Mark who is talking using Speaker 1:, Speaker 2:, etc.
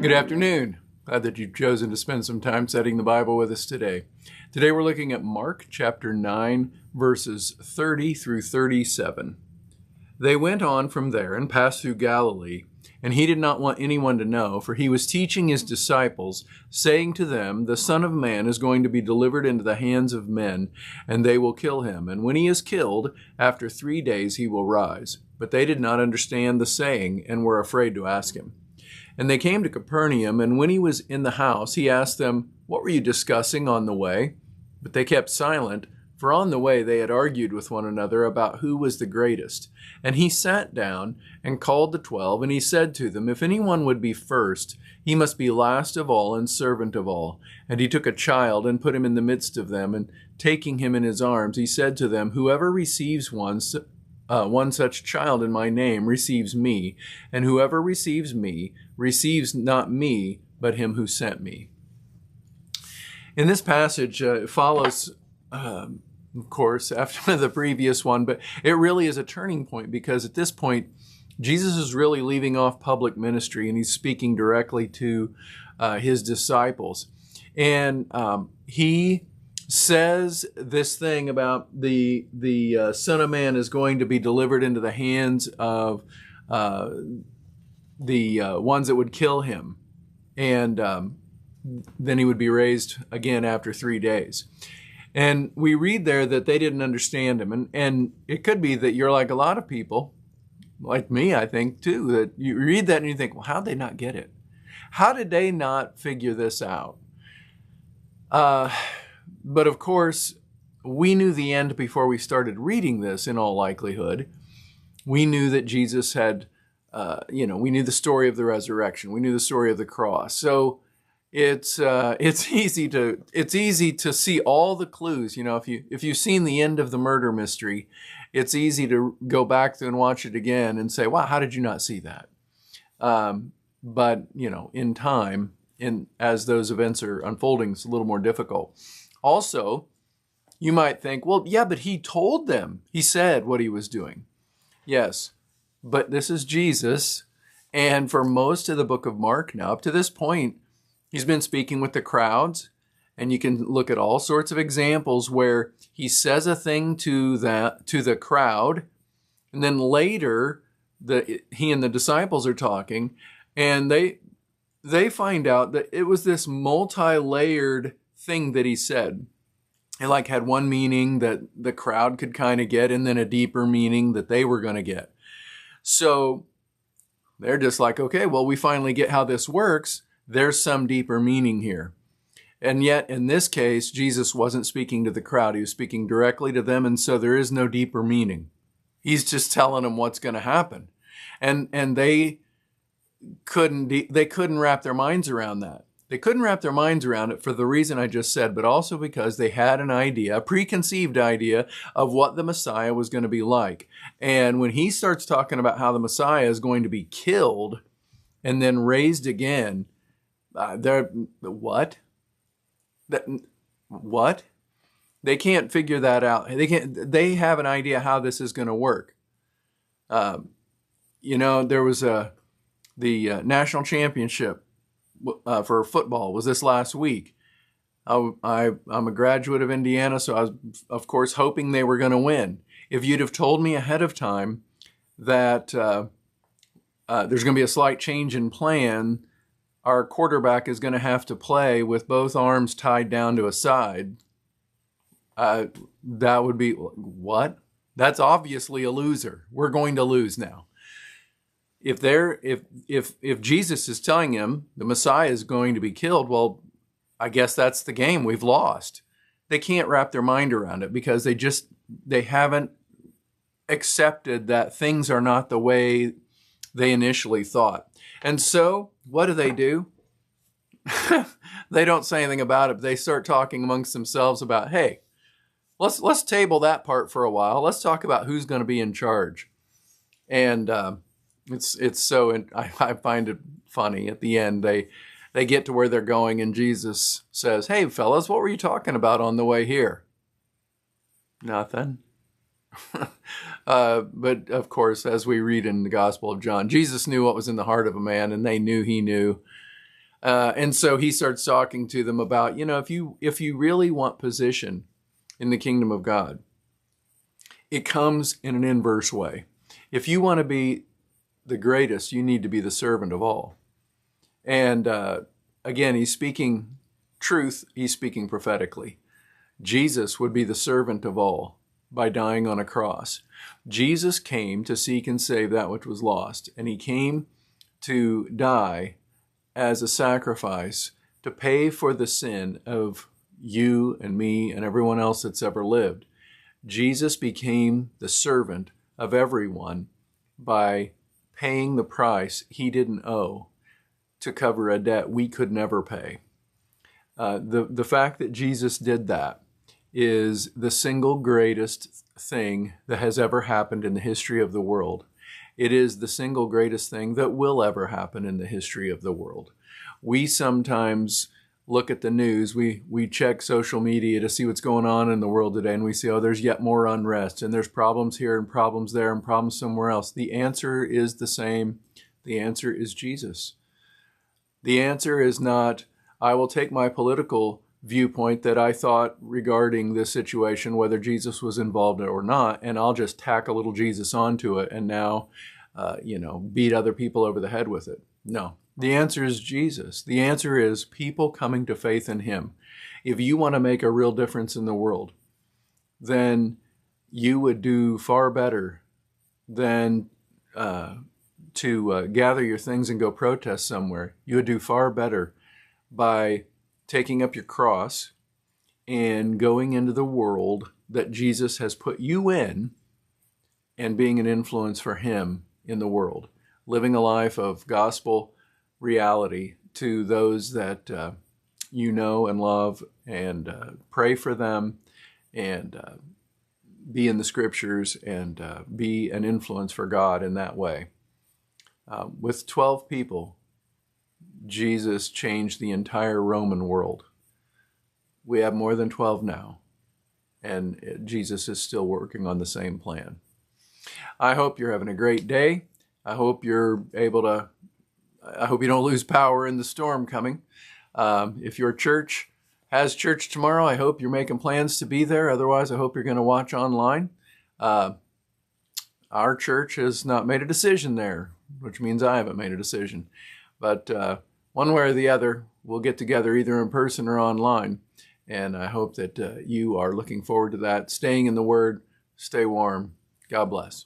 Speaker 1: Good afternoon. Glad that you've chosen to spend some time studying the Bible with us today. Today we're looking at Mark chapter 9, verses 30 through 37. They went on from there and passed through Galilee, and he did not want anyone to know, for he was teaching his disciples, saying to them, "The Son of Man is going to be delivered into the hands of men, and they will kill him. And when he is killed, after 3 days he will rise." But they did not understand the saying, and were afraid to ask him. And they came to Capernaum, and when he was in the house, he asked them, "What were you discussing on the way?" But they kept silent, for on the way they had argued with one another about who was the greatest. And he sat down and called the 12, and he said to them, "If anyone would be first, he must be last of all and servant of all." And he took a child and put him in the midst of them, and taking him in his arms, he said to them, "Whoever receives one such child in my name receives me, and whoever receives me receives not me, but him who sent me." In this passage, it follows, of course, after the previous one, but it really is a turning point, because at this point, Jesus is really leaving off public ministry, and he's speaking directly to his disciples. And he says this thing about the Son of Man is going to be delivered into the hands of the ones that would kill him, and then he would be raised again after 3 days. And we read there that they didn't understand him, and it could be that you're like a lot of people, like me, I think too, that you read that and you think, well, how'd they not get it? How did they not figure this out? But of course, we knew the end before we started reading this, in all likelihood. We knew that Jesus had, we knew the story of the resurrection. We knew the story of the cross. So it's easy to see all the clues. You know, if you've seen the end of the murder mystery, it's easy to go back and watch it again and say, wow, how did you not see that? But, in time, as those events are unfolding, it's a little more difficult. Also, you might think, well, yeah, but he told them. He said what he was doing. Yes, but this is Jesus. And for most of the book of Mark now, up to this point, he's been speaking with the crowds. And you can look at all sorts of examples where he says a thing to the crowd. And then later, he and the disciples are talking. And they find out that it was this multi-layered thing that he said. It had one meaning that the crowd could kind of get, and then a deeper meaning that they were going to get. So they're just like, okay, well, we finally get how this works. There's some deeper meaning here. And yet, in this case, Jesus wasn't speaking to the crowd. He was speaking directly to them, and so there is no deeper meaning. He's just telling them what's going to happen. And they couldn't wrap their minds around that. They couldn't wrap their minds around it for the reason I just said, but also because they had an idea, a preconceived idea of what the Messiah was going to be like. And when he starts talking about how the Messiah is going to be killed and then raised again, what? What? They can't figure that out. They have an idea how this is going to work. There was the national championship for football was this last week. I'm a graduate of Indiana, so I was, of course, hoping they were going to win. If you'd have told me ahead of time that there's going to be a slight change in plan, our quarterback is going to have to play with both arms tied down to a side, that would be, what? That's obviously a loser. We're going to lose now. If Jesus is telling him the Messiah is going to be killed, well, I guess that's the game. We've lost. They can't wrap their mind around it because they haven't accepted that things are not the way they initially thought. And so what do? They don't say anything about it. They start talking amongst themselves about, hey, let's table that part for a while. Let's talk about who's going to be in charge. And it's so, I find it funny. At the end, they get to where they're going, and Jesus says, "Hey, fellas, what were you talking about on the way here?" Nothing. But of course, as we read in the Gospel of John, Jesus knew what was in the heart of a man, and they knew he knew. And so he starts talking to them about, if you really want position in the kingdom of God, it comes in an inverse way. If you want to be the greatest, you need to be the servant of all. And again, he's speaking truth. He's speaking prophetically. Jesus would be the servant of all by dying on a cross. Jesus came to seek and save that which was lost. And he came to die as a sacrifice to pay for the sin of you and me and everyone else that's ever lived. Jesus became the servant of everyone by paying the price he didn't owe to cover a debt we could never pay. The fact that Jesus did that is the single greatest thing that has ever happened in the history of the world. It is the single greatest thing that will ever happen in the history of the world. We sometimes look at the news, we check social media to see what's going on in the world today, and we see, oh, there's yet more unrest, and there's problems here and problems there and problems somewhere else. The answer is the same. The answer is Jesus. The answer is not, I will take my political viewpoint that I thought regarding this situation, whether Jesus was involved or not, and I'll just tack a little Jesus onto it and now, beat other people over the head with it. No. The answer is Jesus. The answer is people coming to faith in him. If you want to make a real difference in the world, then you would do far better than to gather your things and go protest somewhere. You would do far better by taking up your cross and going into the world that Jesus has put you in and being an influence for him in the world, living a life of gospel reality to those that you know and love, and pray for them, and be in the scriptures, and be an influence for God in that way. With 12 people, Jesus changed the entire Roman world. We have more than 12 now, and Jesus is still working on the same plan. I hope you're having a great day. I hope you don't lose power in the storm coming. If your church has church tomorrow, I hope you're making plans to be there. Otherwise, I hope you're going to watch online. Our church has not made a decision there, which means I haven't made a decision. But one way or the other, we'll get together either in person or online. And I hope that you are looking forward to that. Staying in the Word, stay warm. God bless.